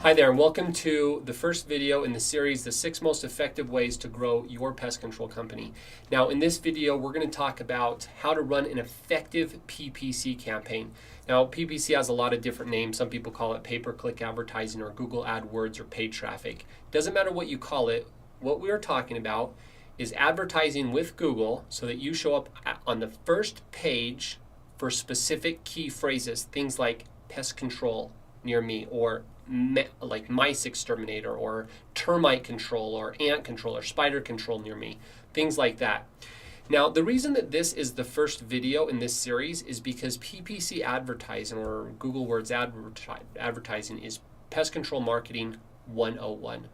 Hi there, and welcome to the first video in the series, The 6 Most Effective Ways to Grow Your Pest Control Company. Now, in this video, we're going to talk about how to run an effective PPC campaign. Now, PPC has a lot of different names. Some people call it pay-per-click advertising or Google AdWords or paid traffic. Doesn't matter what you call it. What we are talking about is advertising with Google so that you show up on the first page for specific key phrases, things like pest control near me, or like mice exterminator, or termite control, or ant control, or spider control near me, things like that. Now, the reason that this is the first video in this series is because PPC advertising, or Google Words advertising, is Pest Control Marketing 101.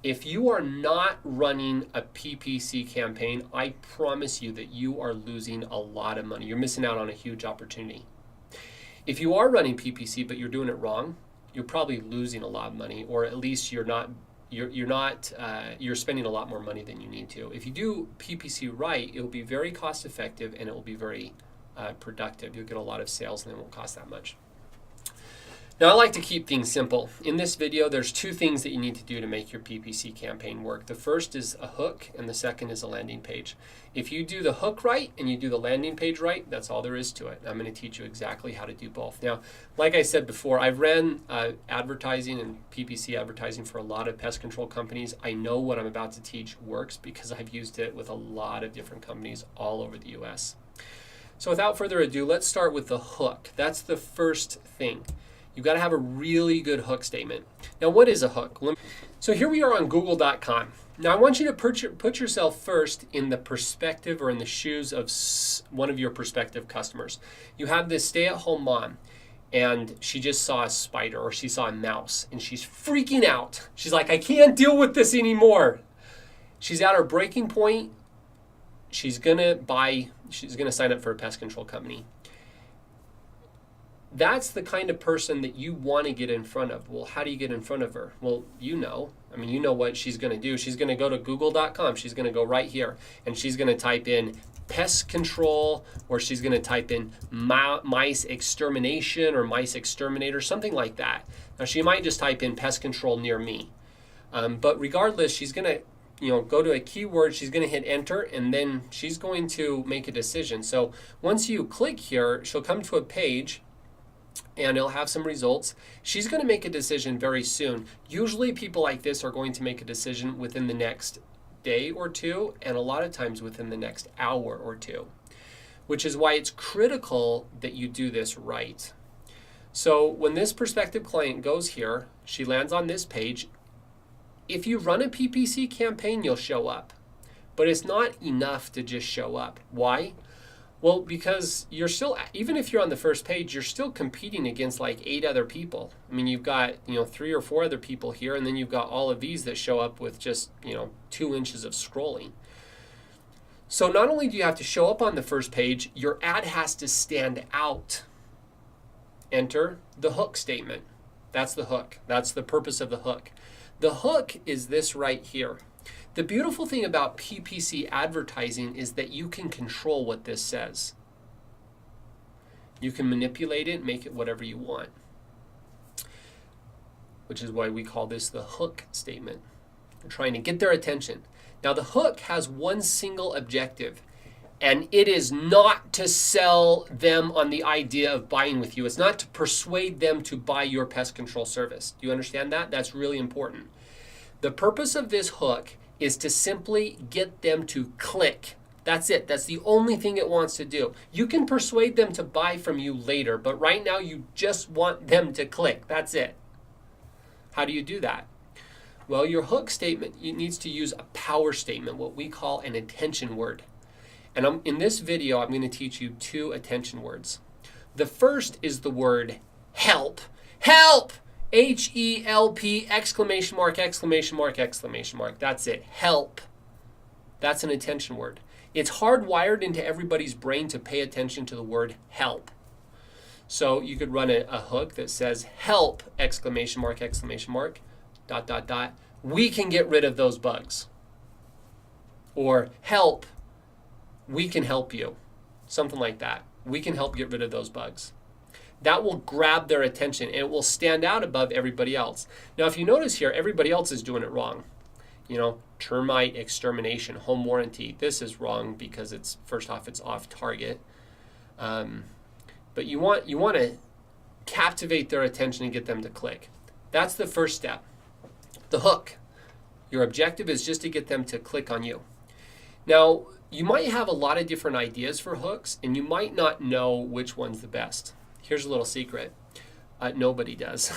If you are not running a PPC campaign, I promise you that you are losing a lot of money. You're missing out on a huge opportunity. If you are running PPC but you're doing it wrong, you're probably losing a lot of money, or at least you're spending a lot more money than you need to. If you do PPC right, it will be very cost effective and it will be very productive. You'll get a lot of sales and it won't cost that much. Now, I like to keep things simple. In this video, there's two things that you need to do to make your PPC campaign work. The first is a hook, and the second is a landing page. If you do the hook right and you do the landing page right, that's all there is to it. I'm going to teach you exactly how to do both. Now, like I said before, I've ran advertising and PPC advertising for a lot of pest control companies. I know what I'm about to teach works because I've used it with a lot of different companies all over the US. So without further ado, let's start with the hook. That's the first thing. You've got to have a really good hook statement. Now, what is a hook? So here we are on Google.com. Now, I want you to put yourself first in the perspective or in the shoes of one of your prospective customers. You have this stay-at-home mom, and she just saw a spider or she saw a mouse, and she's freaking out. She's like, I can't deal with this anymore. She's at her breaking point. She's gonna sign up for a pest control company. That's the kind of person that you want to get in front of. Well, how do you get in front of her? Well, you know what she's going to do. She's going to go to Google.com. She's going to go right here, and she's going to type in pest control, or she's going to type in mice extermination or mice exterminator, something like that. Now, she might just type in pest control near me. But regardless, she's going to go to a keyword, she's going to hit enter, and then she's going to make a decision. So once you click here, she'll come to a page, and it'll have some results. She's going to make a decision very soon. Usually people like this are going to make a decision within the next day or two, and a lot of times within the next hour or two, which is why it's critical that you do this right. So when this prospective client goes here, she lands on this page. If you run a PPC campaign, you'll show up, but it's not enough to just show up. Why? Well, because you're still, even if you're on the first page, you're still competing against like 8 other people. I mean, you've got 3 or 4 other people here, and then you've got all of these that show up with just 2 inches of scrolling. So not only do you have to show up on the first page, your ad has to stand out. Enter the hook statement. That's the hook. That's the purpose of the hook. The hook is this right here. The beautiful thing about PPC advertising is that you can control what this says. You can manipulate it, make it whatever you want, which is why we call this the hook statement. You're trying to get their attention. Now, the hook has one single objective, and it is not to sell them on the idea of buying with you. It's not to persuade them to buy your pest control service. Do you understand that? That's really important. The purpose of this hook is to simply get them to click. That's it. That's the only thing it wants to do. You can persuade them to buy from you later, but right now you just want them to click. That's it. How do you do that? Well, your hook statement needs to use a power statement, what we call an attention word. And in this video, I'm going to teach you 2 attention words. The first is the word help. Help! H-E-L-P, exclamation mark, exclamation mark, exclamation mark. That's it. Help. That's an attention word. It's hardwired into everybody's brain to pay attention to the word help. So you could run a hook that says help, exclamation mark, dot, dot, dot. We can get rid of those bugs. Or help, we can help you. Something like that. We can help get rid of those bugs. That will grab their attention and it will stand out above everybody else. Now, if you notice here, everybody else is doing it wrong. You know, termite extermination, home warranty. This is wrong because it's, first off, it's off target. But you want to captivate their attention and get them to click. That's the first step. The hook. Your objective is just to get them to click on you. Now, you might have a lot of different ideas for hooks, and you might not know which one's the best. Here's a little secret. Nobody does.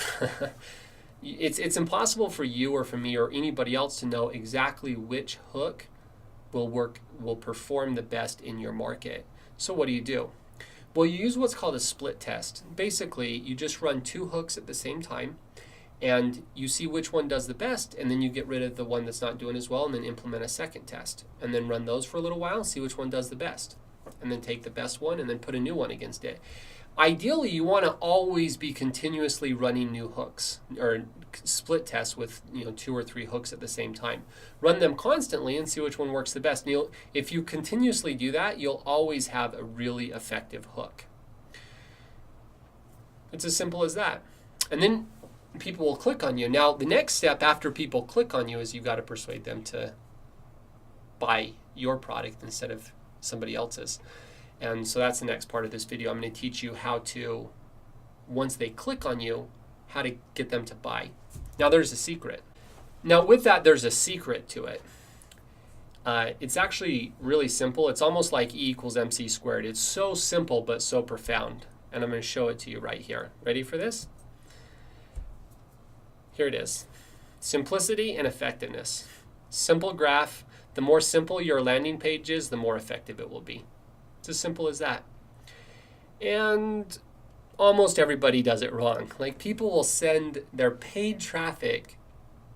It's impossible for you or for me or anybody else to know exactly which hook will perform the best in your market. So what do? Well, you use what's called a split test. Basically, you just run 2 hooks at the same time, and you see which one does the best, and then you get rid of the one that's not doing as well, and then implement a second test, and then run those for a little while, see which one does the best, and then take the best one and then put a new one against it. Ideally, you want to always be continuously running new hooks or split tests with 2 or 3 hooks at the same time. Run them constantly and see which one works the best. And if you continuously do that, you'll always have a really effective hook. It's as simple as that. And then people will click on you. Now, the next step after people click on you is you've got to persuade them to buy your product instead of somebody else's. And so that's the next part of this video. I'm going to teach you how to, once they click on you, how to get them to buy. Now, there's a secret. Now, with that, there's a secret to it. It's actually really simple. It's almost like E equals MC squared. It's so simple, but so profound. And I'm going to show it to you right here. Ready for this? Here it is. Simplicity and effectiveness. Simple graph. The more simple your landing page is, the more effective it will be. It's as simple as that. And almost everybody does it wrong. Like, people will send their paid traffic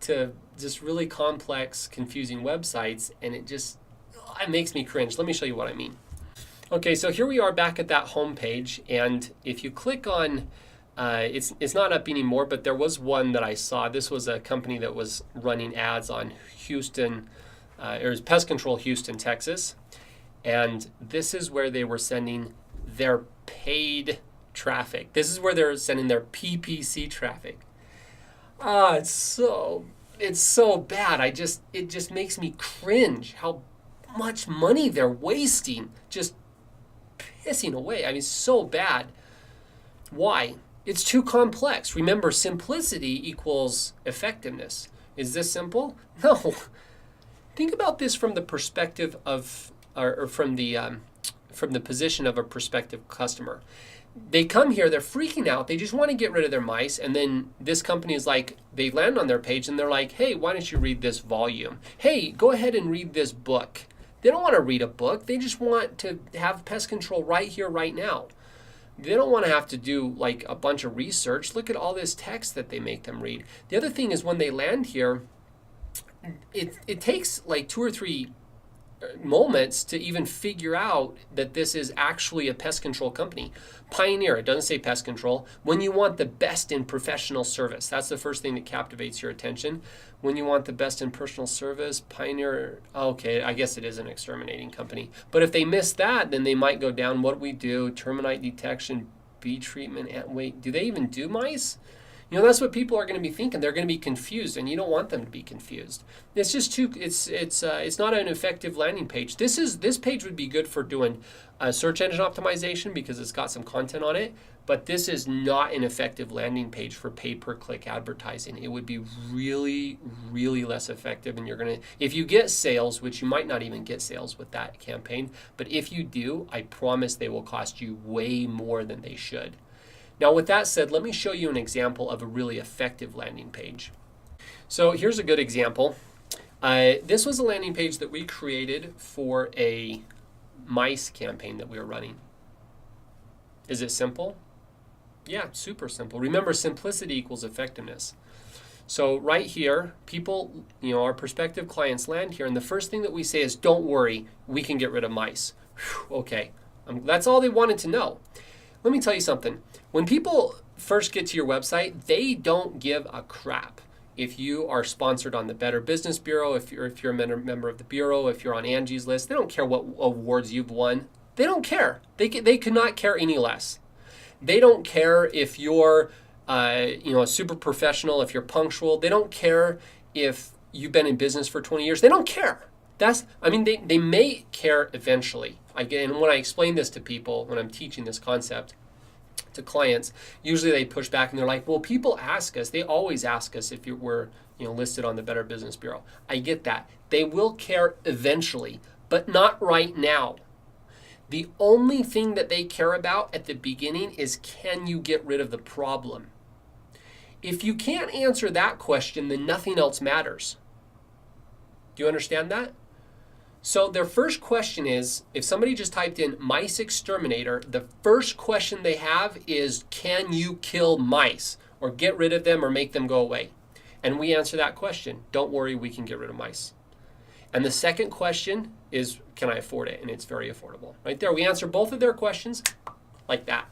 to just really complex, confusing websites, and it makes me cringe. Let me show you what I mean. Okay, so here we are back at that home page, and if you click on, it's not up anymore, but there was one that I saw. This was a company that was running ads on Houston, it was Pest Control Houston, Texas. And this is where they were sending their paid traffic. This is where they're sending their PPC traffic. It's so bad. It just makes me cringe how much money they're wasting, just pissing away. I mean, so bad. Why? It's too complex. Remember, simplicity equals effectiveness. Is this simple? No. Think about this from the perspective of, or from the position of a prospective customer. They come here, they're freaking out, they just want to get rid of their mice, and then this company is like, they land on their page and they're like, hey, why don't you read this volume? Hey, go ahead and read this book. They don't want to read a book, they just want to have pest control right here, right now. They don't want to have to do like a bunch of research. Look at all this text that they make them read. The other thing is when they land here, it takes like 2 or 3 moments to even figure out that this is actually a pest control company. Pioneer, it doesn't say pest control. When you want the best in professional service, that's the first thing that captivates your attention. When you want the best in personal service, Pioneer, okay, I guess it is an exterminating company. But if they miss that, then they might go down, what do we do? Termite detection, bee treatment, wait, do they even do mice? That's what people are going to be thinking. They're going to be confused, and you don't want them to be confused. It's just it's not an effective landing page. This page would be good for doing search engine optimization because it's got some content on it, but this is not an effective landing page for pay-per-click advertising. It would be really, really less effective, and if you get sales, which you might not even get sales with that campaign, but if you do, I promise they will cost you way more than they should. Now, with that said, let me show you an example of a really effective landing page. So here's a good example. This was a landing page that we created for a mice campaign that we were running. Is it simple? Yeah, super simple. Remember, simplicity equals effectiveness. So right here, people, our prospective clients land here, and the first thing that we say is, don't worry, we can get rid of mice. Whew, okay, that's all they wanted to know. Let me tell you something. When people first get to your website, they don't give a crap if you are sponsored on the Better Business Bureau, if you're a member of the Bureau, if you're on Angie's List. They don't care what awards you've won. They don't care. They could not care any less. They don't care if you're a super professional, if you're punctual. They don't care if you've been in business for 20 years. They don't care. They may care eventually. And when I explain this to people, when I'm teaching this concept to clients, usually they push back and they're like, well, people ask us. They always ask us if we're listed on the Better Business Bureau. I get that. They will care eventually, but not right now. The only thing that they care about at the beginning is, can you get rid of the problem? If you can't answer that question, then nothing else matters. Do you understand that? So their first question is, if somebody just typed in mice exterminator, the first question they have is, can you kill mice or get rid of them or make them go away? And we answer that question. Don't worry, we can get rid of mice. And the second question is, can I afford it? And it's very affordable. Right there, we answer both of their questions like that.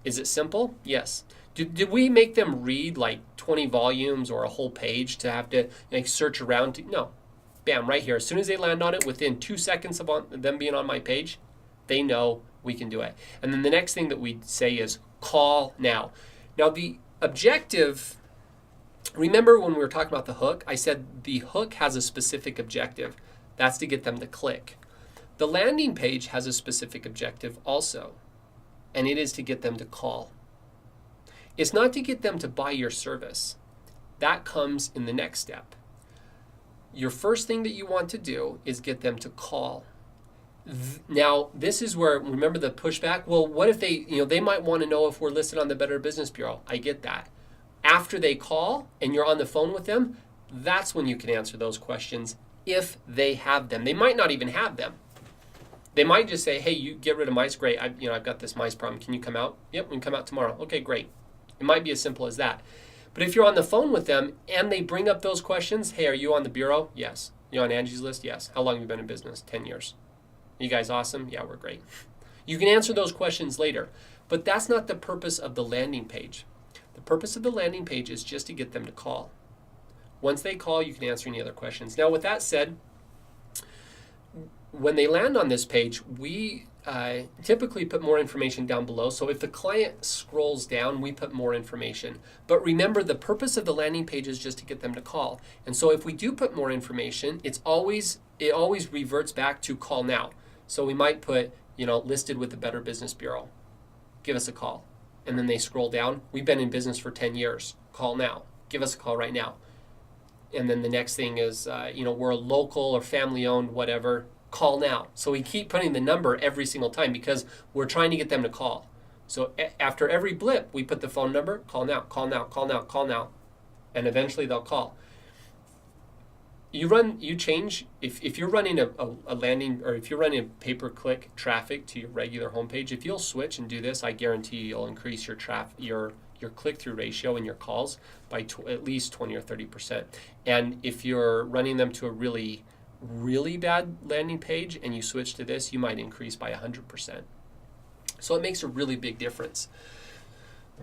Is it simple? Yes. Did we make them read like 20 volumes or a whole page to have to search around? No. Bam, right here. As soon as they land on it, within 2 seconds of them being on my page, they know we can do it. And then the next thing that we say is call now. Now the objective, remember when we were talking about the hook, I said the hook has a specific objective. That's to get them to click. The landing page has a specific objective also, and it is to get them to call. It's not to get them to buy your service. That comes in the next step. Your first thing that you want to do is get them to call. Now, this is where, remember the pushback? Well, what if they might want to know if we're listed on the Better Business Bureau. I get that. After they call and you're on the phone with them, that's when you can answer those questions if they have them. They might not even have them. They might just say, hey, you get rid of mice, great. I've got this mice problem. Can you come out? Yep, we can come out tomorrow. Okay, great. It might be as simple as that. But if you're on the phone with them and they bring up those questions, hey, are you on the bureau? Yes. You on Angie's list? Yes. How long have you been in business? 10 years. You guys awesome? Yeah, we're great. You can answer those questions later, but that's not the purpose of the landing page. The purpose of the landing page is just to get them to call. Once they call, you can answer any other questions. Now, with that said, when they land on this page, we typically put more information down below. So if the client scrolls down, we put more information. But remember, the purpose of the landing page is just to get them to call. And so if we do put more information, it always reverts back to call now. So we might put, listed with the Better Business Bureau. Give us a call. And then they scroll down. We've been in business for 10 years. Call now. Give us a call right now. And then the next thing is, we're a local or family owned, whatever. Call now. So we keep putting the number every single time because we're trying to get them to call. So after every blip, we put the phone number, call now, call now, call now, call now. And eventually they'll call. If you're running a landing, or if you're running a pay-per-click traffic to your regular homepage, if you'll switch and do this, I guarantee you'll increase your click-through ratio in your calls by at least 20 or 30%. And if you're running them to a really bad landing page and you switch to this, you might increase by 100%. So it makes a really big difference.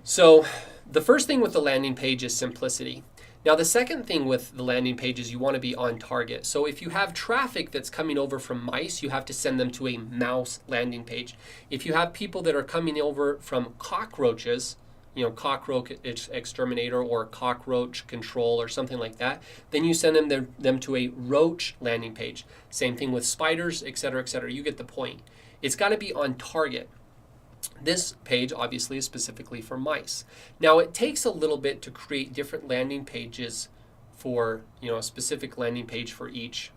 So the first thing with the landing page is simplicity. Now the second thing with the landing page is you want to be on target. So if you have traffic that's coming over from mice, you have to send them to a mouse landing page. If you have people that are coming over from cockroaches, cockroach exterminator or cockroach control or something like that, then you send them to a roach landing page. Same thing with spiders, et cetera, et cetera. You get the point. It's got to be on target. This page obviously is specifically for mice. Now it takes a little bit to create different landing pages for, a specific landing page for each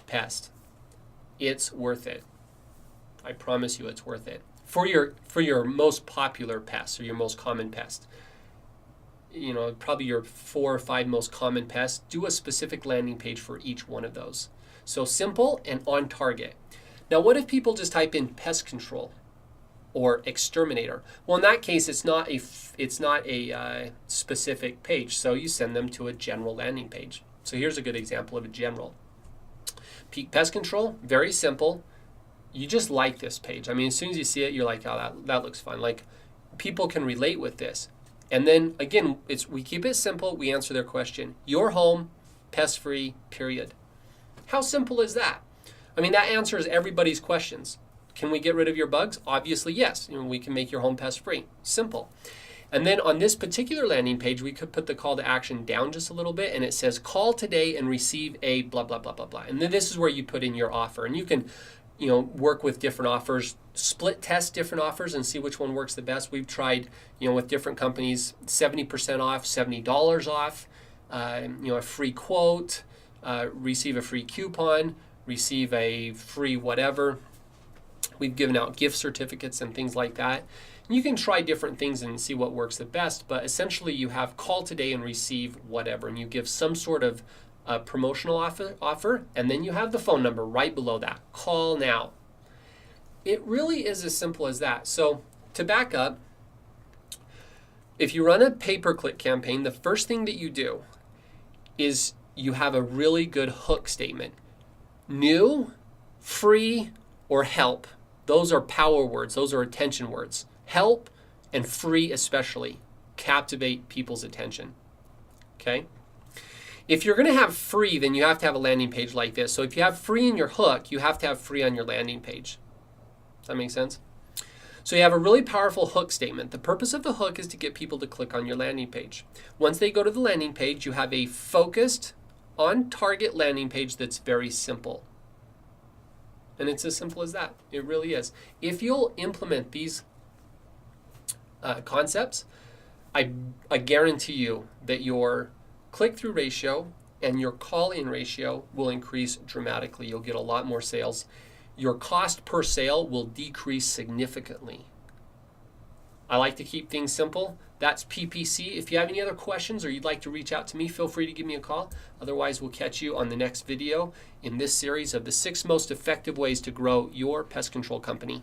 pest. It's worth it. I promise you it's worth it. For your most popular pests or your most common pest, probably your 4 or 5 most common pests, do a specific landing page for each one of those. So simple and on target. Now, what if people just type in pest control or exterminator? Well, in that case, it's not a specific page. So you send them to a general landing page. So here's a good example of a general. Peak pest control, very simple. You just like this page. As soon as you see it, you're like, oh, that looks fun. Like, people can relate with this. And then, again, we keep it simple. We answer their question. Your home, pest-free, period. How simple is that? That answers everybody's questions. Can we get rid of your bugs? Obviously, yes. We can make your home pest free. Simple. And then on this particular landing page, we could put the call to action down just a little bit, and it says call today and receive a blah, blah, blah, blah, blah. And then this is where you put in your offer. And you can, work with different offers, split test different offers and see which one works the best. We've tried, with different companies, 70% off, $70 off, a free quote, receive a free coupon, receive a free whatever. We've given out gift certificates and things like that. You can try different things and see what works the best, but essentially you have call today and receive whatever, and you give some sort of promotional offer, and then you have the phone number right below that. Call now. It really is as simple as that. So to back up, if you run a pay-per-click campaign, the first thing that you do is you have a really good hook statement. New, free, or help. Those are power words. Those are attention words. Help and free especially captivate people's attention. Okay? If you're going to have free, then you have to have a landing page like this. So if you have free in your hook, you have to have free on your landing page. Does that make sense? So you have a really powerful hook statement. The purpose of the hook is to get people to click on your landing page. Once they go to the landing page, you have a focused, on-target landing page that's very simple. And it's as simple as that. It really is. If you'll implement these concepts, I guarantee you that your click-through ratio and your call-in ratio will increase dramatically. You'll get a lot more sales. Your cost per sale will decrease significantly. I like to keep things simple. That's PPC. If you have any other questions or you'd like to reach out to me, feel free to give me a call. Otherwise, we'll catch you on the next video in this series of the 6 most effective ways to grow your pest control company.